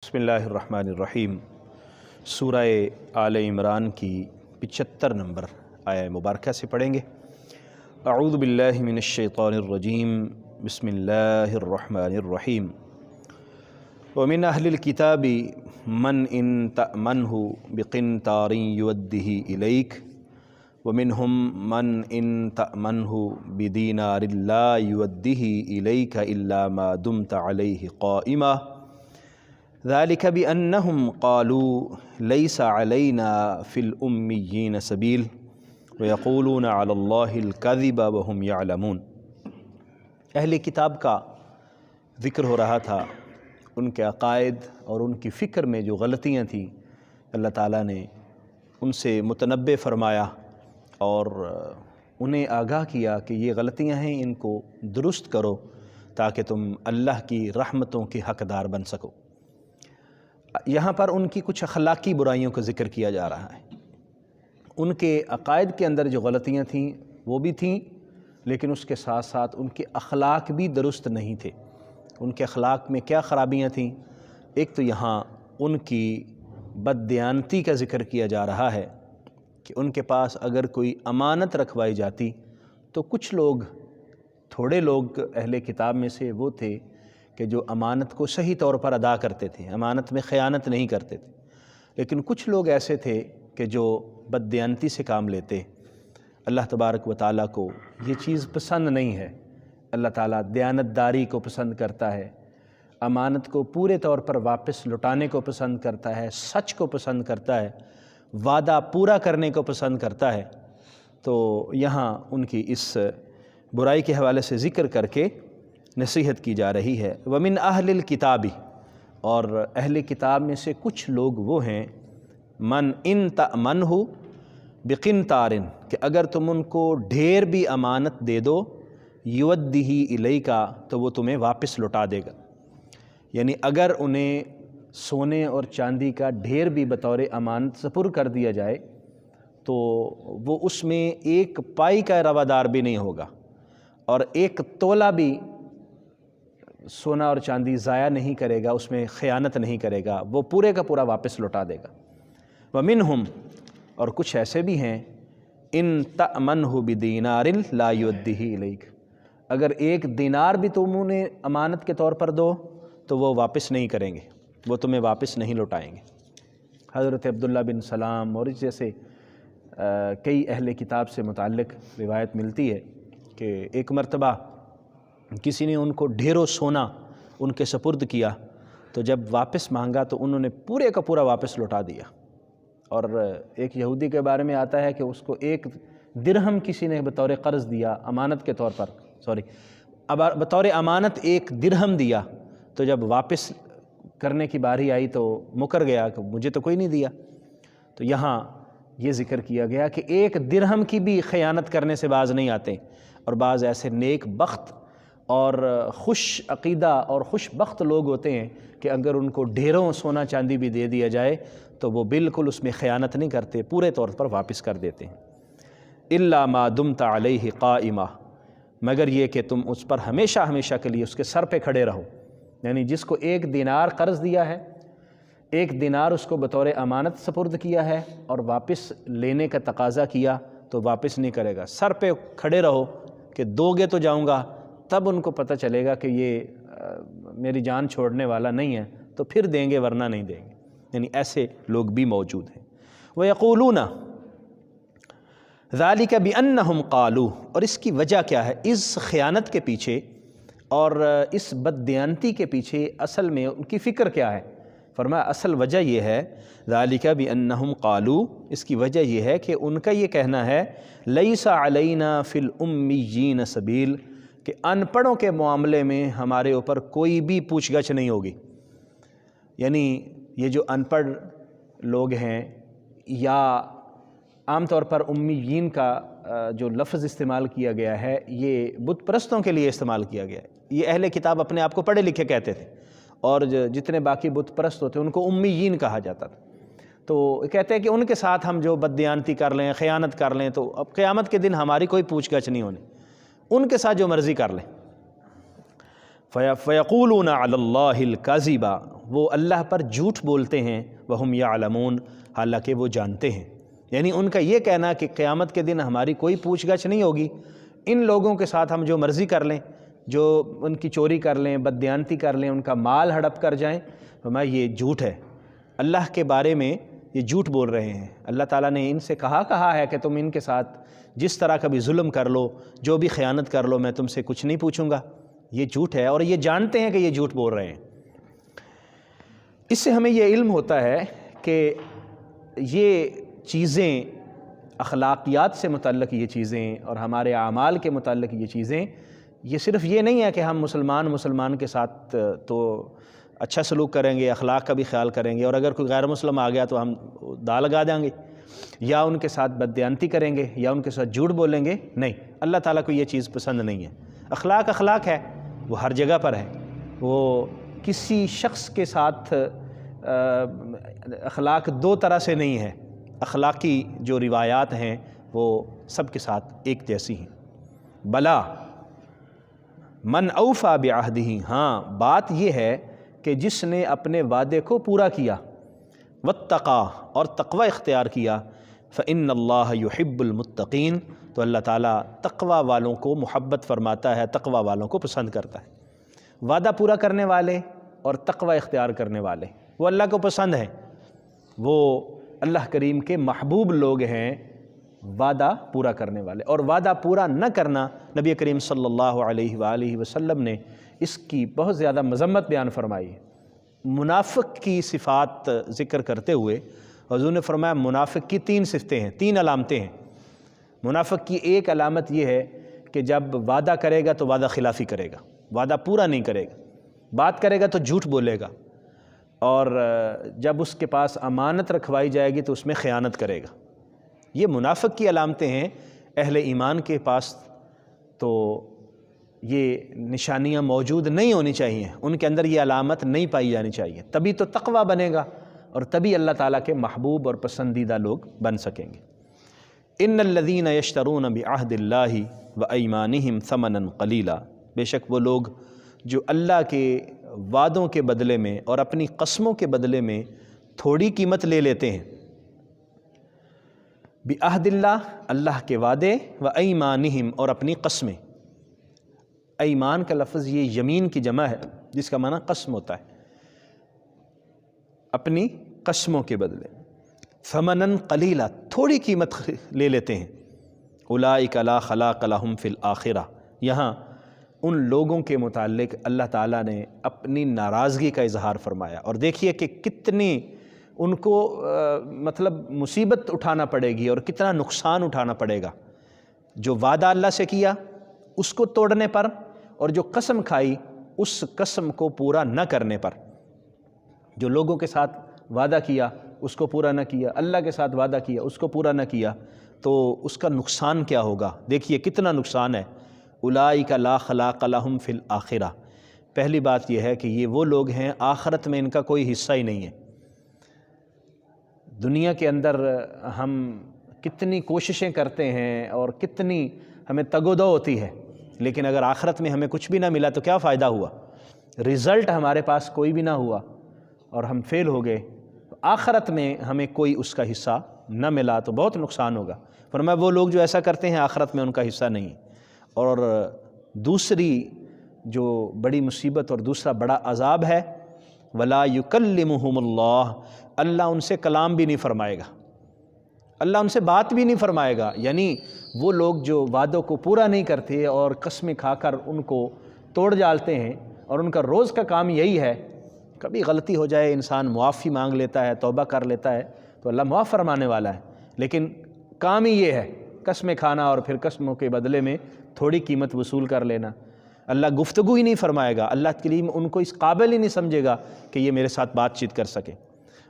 بسم اللہ الرحمن الرحیم۔ سورہ آل عمران کی 75 نمبر آیہ مبارکہ سے پڑھیں گے۔ اعوذ باللہ من الشیطان الرجیم، بسم اللہ الرحمن الرحیم۔ ومن اہل الکتاب من ان تأمنہ بقنطار یودہ الیک ومنہم من ان تأمنہ بدینار لا یودہ الیک الا ما دمت علیہ قائما ذلك بأنهم قالوا ليس علينا في الأميين سبيل ويقولون على الله الكذب وهم يعلمون۔ اہل کتاب کا ذکر ہو رہا تھا، ان کے عقائد اور ان کی فکر میں جو غلطیاں تھیں اللہ تعالیٰ نے ان سے متنبہ فرمایا اور انہیں آگاہ کیا کہ یہ غلطیاں ہیں، ان کو درست کرو تاکہ تم اللہ کی رحمتوں کے حقدار بن سکو۔ یہاں پر ان کی کچھ اخلاقی برائیوں کا ذکر کیا جا رہا ہے۔ ان کے عقائد کے اندر جو غلطیاں تھیں وہ بھی تھیں، لیکن اس کے ساتھ ساتھ ان کے اخلاق بھی درست نہیں تھے۔ ان کے اخلاق میں کیا خرابیاں تھیں؟ ایک تو یہاں ان کی بددیانتی کا ذکر کیا جا رہا ہے کہ ان کے پاس اگر کوئی امانت رکھوائی جاتی تو کچھ لوگ، تھوڑے لوگ اہل کتاب میں سے وہ تھے کہ جو امانت کو صحیح طور پر ادا کرتے تھے، امانت میں خیانت نہیں کرتے تھے، لیکن کچھ لوگ ایسے تھے کہ جو بددیانتی سے کام لیتے۔ اللہ تبارک و تعالیٰ کو یہ چیز پسند نہیں ہے۔ اللہ تعالیٰ دیانت داری کو پسند کرتا ہے، امانت کو پورے طور پر واپس لوٹانے کو پسند کرتا ہے، سچ کو پسند کرتا ہے، وعدہ پورا کرنے کو پسند کرتا ہے۔ تو یہاں ان کی اس برائی کے حوالے سے ذکر کر کے نصیحت کی جا رہی ہے۔ ومن اہل الکتاب، اور اہل کتاب میں سے کچھ لوگ وہ ہیں، من ان تأمنہ بقنطار، کہ اگر تم ان کو ڈھیر بھی امانت دے دو، یودہ الیک، تو وہ تمہیں واپس لوٹا دے گا۔ یعنی اگر انہیں سونے اور چاندی کا ڈھیر بھی بطور امانت سپر کر دیا جائے تو وہ اس میں ایک پائی کا روادار بھی نہیں ہوگا، اور ایک تولہ بھی سونا اور چاندی ضائع نہیں کرے گا، اس میں خیانت نہیں کرے گا، وہ پورے کا پورا واپس لوٹا دے گا۔ ومنہم، اور کچھ ایسے بھی ہیں، ان تأمنہ بدینار لا یودہ الیک، اگر ایک دینار بھی تم انہیں امانت کے طور پر دو تو وہ واپس نہیں کریں گے، وہ تمہیں واپس نہیں لوٹائیں گے۔ حضرت عبداللہ بن سلام اور اس جیسے کئی اہل کتاب سے متعلق روایت ملتی ہے کہ ایک مرتبہ کسی نے ان کو ڈھیروں سونا ان کے سپرد کیا، تو جب واپس مانگا تو انہوں نے پورے کا پورا واپس لوٹا دیا۔ اور ایک یہودی کے بارے میں آتا ہے کہ اس کو 1 درہم کسی نے بطور قرض دیا، امانت کے طور پر، بطور امانت 1 درہم دیا، تو جب واپس کرنے کی باری آئی تو مکر گیا کہ مجھے تو کوئی نہیں دیا۔ تو یہاں یہ ذکر کیا گیا کہ 1 درہم کی بھی خیانت کرنے سے باز نہیں آتے، اور بعض ایسے نیک بخت اور خوش عقیدہ اور خوش بخت لوگ ہوتے ہیں کہ اگر ان کو ڈھیروں سونا چاندی بھی دے دیا جائے تو وہ بالکل اس میں خیانت نہیں کرتے، پورے طور پر واپس کر دیتے ہیں۔ الا ما دمت علیہ قائما، مگر یہ کہ تم اس پر ہمیشہ ہمیشہ کے لیے اس کے سر پہ کھڑے رہو۔ یعنی جس کو 1 دینار قرض دیا ہے، 1 دینار اس کو بطور امانت سپرد کیا ہے اور واپس لینے کا تقاضا کیا تو واپس نہیں کرے گا، سر پہ کھڑے رہو کہ دو گے تو جاؤں گا، تب ان کو پتہ چلے گا کہ یہ میری جان چھوڑنے والا نہیں ہے تو پھر دیں گے، ورنہ نہیں دیں گے۔ یعنی ایسے لوگ بھی موجود ہیں۔ وَيَقُولُونَ ذَلِكَ بِأَنَّهُمْ قَالُوا، اور اس کی وجہ کیا ہے؟ اس خیانت کے پیچھے اور اس بددیانتی کے پیچھے اصل میں ان کی فکر کیا ہے؟ فرمایا اصل وجہ یہ ہے، ذَلِكَ بِأَنَّهُمْ قَالُوا، اس کی وجہ یہ ہے کہ ان کا یہ کہنا ہے، لَيْسَ عَلَيْنَا فِي الْأُمِّيِّينَ سَبِيلٌ، کہ ان پڑھوں کے معاملے میں ہمارے اوپر کوئی بھی پوچھ گچھ نہیں ہوگی۔ یعنی یہ جو ان پڑھ لوگ ہیں، یا عام طور پر امیین کا جو لفظ استعمال کیا گیا ہے یہ بت پرستوں کے لیے استعمال کیا گیا ہے۔ یہ اہل کتاب اپنے آپ کو پڑھے لکھے کہتے تھے، اور جتنے باقی بت پرست ہوتے ہیں ان کو امیین کہا جاتا تھا۔ تو کہتے ہیں کہ ان کے ساتھ ہم جو بددیانتی کر لیں، خیانت کر لیں، تو اب قیامت کے دن ہماری کوئی پوچھ گچھ نہیں ہونی، ان کے ساتھ جو مرضی کر لیں۔ فیقولون علی اللہ الکاذب، وہ اللہ پر جھوٹ بولتے ہیں، وہم یعلمون، حالانکہ وہ جانتے ہیں۔ یعنی ان کا یہ کہنا کہ قیامت کے دن ہماری کوئی پوچھ گچھ نہیں ہوگی، ان لوگوں کے ساتھ ہم جو مرضی کر لیں، جو ان کی چوری کر لیں، بددیانتی کر لیں، ان کا مال ہڑپ کر جائیں، فرمایا یہ جھوٹ ہے، اللہ کے بارے میں یہ جھوٹ بول رہے ہیں۔ اللہ تعالیٰ نے ان سے کہا ہے کہ تم ان کے ساتھ جس طرح کا بھی ظلم کر لو، جو بھی خیانت کر لو، میں تم سے کچھ نہیں پوچھوں گا۔ یہ جھوٹ ہے، اور یہ جانتے ہیں کہ یہ جھوٹ بول رہے ہیں۔ اس سے ہمیں یہ علم ہوتا ہے کہ یہ چیزیں، اخلاقیات سے متعلق یہ چیزیں اور ہمارے اعمال کے متعلق یہ چیزیں، یہ صرف یہ نہیں ہے کہ ہم مسلمان کے ساتھ تو اچھا سلوک کریں گے، اخلاق کا بھی خیال کریں گے، اور اگر کوئی غیر مسلم آ گیا تو ہم دا لگا دیں گے، یا ان کے ساتھ بددیانتی کریں گے، یا ان کے ساتھ جھوٹ بولیں گے۔ نہیں، اللہ تعالیٰ کو یہ چیز پسند نہیں ہے۔ اخلاق ہے، وہ ہر جگہ پر ہے، وہ کسی شخص کے ساتھ اخلاق دو طرح سے نہیں ہے، اخلاقی جو روایات ہیں وہ سب کے ساتھ ایک جیسی ہیں۔ بلا من اوفی بعہدہ، ہاں بات یہ ہے کہ جس نے اپنے وعدے کو پورا کیا، واتقی، اور تقوی اختیار کیا، فإن اللہ یحب المتقین، تو اللہ تعالیٰ تقوی والوں کو محبت فرماتا ہے، تقوی والوں کو پسند کرتا ہے۔ وعدہ پورا کرنے والے اور تقوی اختیار کرنے والے وہ اللہ کو پسند ہیں، وہ اللہ کریم کے محبوب لوگ ہیں، وعدہ پورا کرنے والے۔ اور وعدہ پورا نہ کرنا، نبی کریم صلی اللہ علیہ وآلہ وسلم نے اس کی بہت زیادہ مذمت بیان فرمائی ہے۔ منافق کی صفات ذکر کرتے ہوئے حضور نے فرمایا منافق کی 3 صفتیں ہیں، 3 علامتیں ہیں۔ منافق کی ایک علامت یہ ہے کہ جب وعدہ کرے گا تو وعدہ خلافی کرے گا، وعدہ پورا نہیں کرے گا، بات کرے گا تو جھوٹ بولے گا، اور جب اس کے پاس امانت رکھوائی جائے گی تو اس میں خیانت کرے گا۔ یہ منافق کی علامتیں ہیں۔ اہل ایمان کے پاس تو یہ نشانیاں موجود نہیں ہونی چاہیے، ان کے اندر یہ علامت نہیں پائی جانی چاہیے، تبھی تو تقوی بنے گا، اور تبھی اللہ تعالیٰ کے محبوب اور پسندیدہ لوگ بن سکیں گے۔ ان الذین یشترون بعہد اللہ وایمانہم ثمنا قلیلا، بے شک وہ لوگ جو اللہ کے وعدوں کے بدلے میں اور اپنی قسموں کے بدلے میں تھوڑی قیمت لے لیتے ہیں۔ بعہد اللہ، اللہ کے وعدے، وایمانہم، اور اپنی قسمیں۔ ایمان کا لفظ یہ یمین کی جمع ہے، جس کا معنی قسم ہوتا ہے، اپنی قسموں کے بدلے۔ ثمنا قلیلا، تھوڑی قیمت لے لیتے ہیں۔ اولئک لا خلاق لہم فی الآخرہ، یہاں ان لوگوں کے متعلق اللہ تعالیٰ نے اپنی ناراضگی کا اظہار فرمایا، اور دیکھیے کہ کتنی ان کو مطلب مصیبت اٹھانا پڑے گی اور کتنا نقصان اٹھانا پڑے گا، جو وعدہ اللہ سے کیا اس کو توڑنے پر، اور جو قسم کھائی اس قسم کو پورا نہ کرنے پر۔ جو لوگوں کے ساتھ وعدہ کیا اس کو پورا نہ کیا، اللہ کے ساتھ وعدہ کیا اس کو پورا نہ کیا، تو اس کا نقصان کیا ہوگا؟ دیکھیے کتنا نقصان ہے۔ اولئک لا خلاق لہم فی الآخرہ، پہلی بات یہ ہے کہ یہ وہ لوگ ہیں آخرت میں ان کا کوئی حصہ ہی نہیں ہے۔ دنیا کے اندر ہم کتنی کوششیں کرتے ہیں اور کتنی ہمیں تگ و دو ہوتی ہے، لیکن اگر آخرت میں ہمیں کچھ بھی نہ ملا تو کیا فائدہ ہوا؟ رزلٹ ہمارے پاس کوئی بھی نہ ہوا اور ہم فیل ہو گئے، آخرت میں ہمیں کوئی اس کا حصہ نہ ملا تو بہت نقصان ہوگا۔ فرمایا وہ لوگ جو ایسا کرتے ہیں آخرت میں ان کا حصہ نہیں۔ اور دوسری جو بڑی مصیبت اور دوسرا بڑا عذاب ہے، وَلَا يُكَلِّمُهُمُ اللَّهُ، اللہ ان سے کلام بھی نہیں فرمائے گا، اللہ ان سے بات بھی نہیں فرمائے گا۔ یعنی وہ لوگ جو وعدوں کو پورا نہیں کرتے اور قسمیں کھا کر ان کو توڑ ڈالتے ہیں، اور ان کا روز کا کام یہی ہے، کبھی غلطی ہو جائے انسان معافی مانگ لیتا ہے، توبہ کر لیتا ہے تو اللہ معاف فرمانے والا ہے، لیکن کام ہی یہ ہے قسمیں کھانا اور پھر قسموں کے بدلے میں تھوڑی قیمت وصول کر لینا۔ اللہ گفتگو ہی نہیں فرمائے گا، اللہ کریم ان کو اس قابل ہی نہیں سمجھے گا کہ یہ میرے ساتھ بات چیت کر سکے۔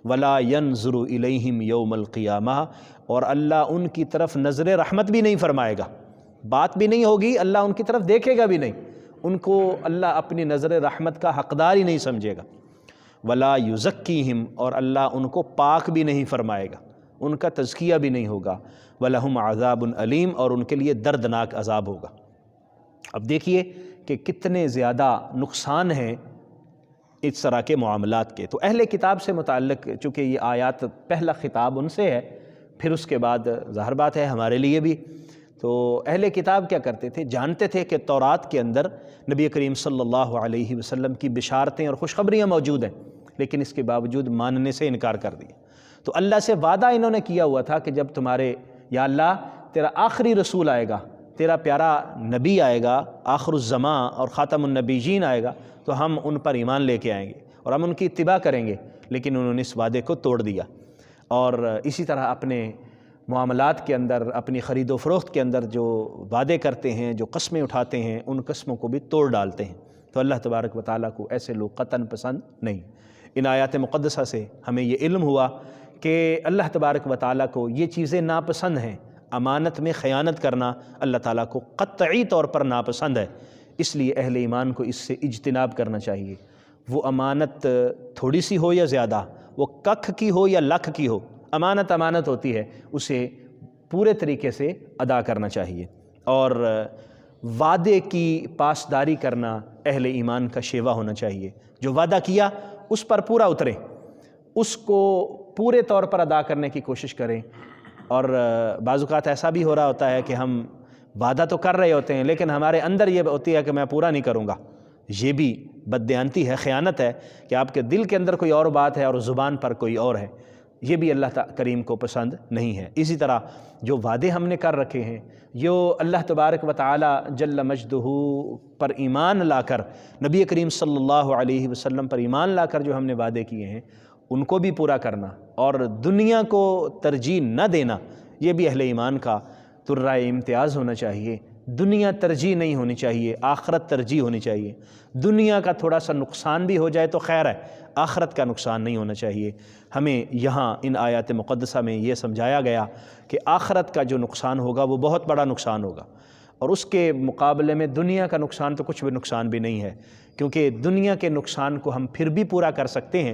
ولا ينظر الیہم یوم القیامہ، اور اللہ ان کی طرف نظر رحمت بھی نہیں فرمائے گا، بات بھی نہیں ہوگی، اللہ ان کی طرف دیکھے گا بھی نہیں، ان کو اللہ اپنی نظر رحمت کا حقدار ہی نہیں سمجھے گا۔ ولا یزکیہم، اور اللہ ان کو پاک بھی نہیں فرمائے گا، ان کا تزکیہ بھی نہیں ہوگا۔ ولہم عذاب علیم، اور ان کے لیے دردناک عذاب ہوگا۔ اب دیکھیے کہ کتنے زیادہ نقصان ہیں اس طرح کے معاملات کے۔ تو اہل کتاب سے متعلق چونکہ یہ آیات پہلا خطاب ان سے ہے، پھر اس کے بعد ظاہر بات ہے ہمارے لیے بھی۔ تو اہل کتاب کیا کرتے تھے؟ جانتے تھے کہ تورات کے اندر نبی کریم صلی اللہ علیہ وسلم کی بشارتیں اور خوشخبریاں موجود ہیں، لیکن اس کے باوجود ماننے سے انکار کر دیا۔ تو اللہ سے وعدہ انہوں نے کیا ہوا تھا کہ جب تمہارے یا اللہ تیرا آخری رسول آئے گا، تیرا پیارا نبی آئے گا، آخر الزماں اور خاتم النبیین آئے گا، تو ہم ان پر ایمان لے کے آئیں گے اور ہم ان کی اتباع کریں گے، لیکن انہوں نے اس وعدے کو توڑ دیا۔ اور اسی طرح اپنے معاملات کے اندر، اپنی خرید و فروخت کے اندر جو وعدے کرتے ہیں، جو قسمیں اٹھاتے ہیں، ان قسموں کو بھی توڑ ڈالتے ہیں۔ تو اللہ تبارک و تعالیٰ کو ایسے لوگ قطعاً پسند نہیں۔ ان آیات مقدسہ سے ہمیں یہ علم ہوا کہ اللہ تبارک و تعالیٰ کو یہ چیزیں ناپسند ہیں۔ امانت میں خیانت کرنا اللہ تعالیٰ کو قطعی طور پر ناپسند ہے، اس لیے اہل ایمان کو اس سے اجتناب کرنا چاہیے۔ وہ امانت تھوڑی سی ہو یا زیادہ، وہ ککھ کی ہو یا لکھ کی ہو، امانت امانت ہوتی ہے، اسے پورے طریقے سے ادا کرنا چاہیے۔ اور وعدے کی پاسداری کرنا اہل ایمان کا شیوا ہونا چاہیے۔ جو وعدہ کیا اس پر پورا اتریں، اس کو پورے طور پر ادا کرنے کی کوشش کریں۔ اور بعض اوقات ایسا بھی ہو رہا ہوتا ہے کہ ہم وعدہ تو کر رہے ہوتے ہیں، لیکن ہمارے اندر یہ ہوتی ہے کہ میں پورا نہیں کروں گا۔ یہ بھی بددیانتی ہے، خیانت ہے کہ آپ کے دل کے اندر کوئی اور بات ہے اور زبان پر کوئی اور ہے۔ یہ بھی اللہ کریم کو پسند نہیں ہے۔ اسی طرح جو وعدے ہم نے کر رکھے ہیں، جو اللہ تبارک و تعالی جل مجدہ پر ایمان لا کر، نبی کریم صلی اللہ علیہ وسلم پر ایمان لا کر جو ہم نے وعدے کیے ہیں، ان کو بھی پورا کرنا اور دنیا کو ترجیح نہ دینا، یہ بھی اہل ایمان کا ترائے امتیاز ہونا چاہیے۔ دنیا ترجیح نہیں ہونی چاہیے، آخرت ترجیح ہونی چاہیے۔ دنیا کا تھوڑا سا نقصان بھی ہو جائے تو خیر ہے، آخرت کا نقصان نہیں ہونا چاہیے۔ ہمیں یہاں ان آیات مقدسہ میں یہ سمجھایا گیا کہ آخرت کا جو نقصان ہوگا وہ بہت بڑا نقصان ہوگا، اور اس کے مقابلے میں دنیا کا نقصان تو کچھ بھی نقصان بھی نہیں ہے، کیونکہ دنیا کے نقصان کو ہم پھر بھی پورا کر سکتے ہیں،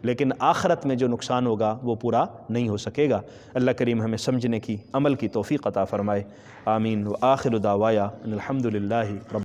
لیکن آخرت میں جو نقصان ہوگا وہ پورا نہیں ہو سکے گا۔ اللہ کریم ہمیں سمجھنے کی، عمل کی توفیق عطا فرمائے۔ آمین۔ وآخر دعوایا ان الحمد للہ رب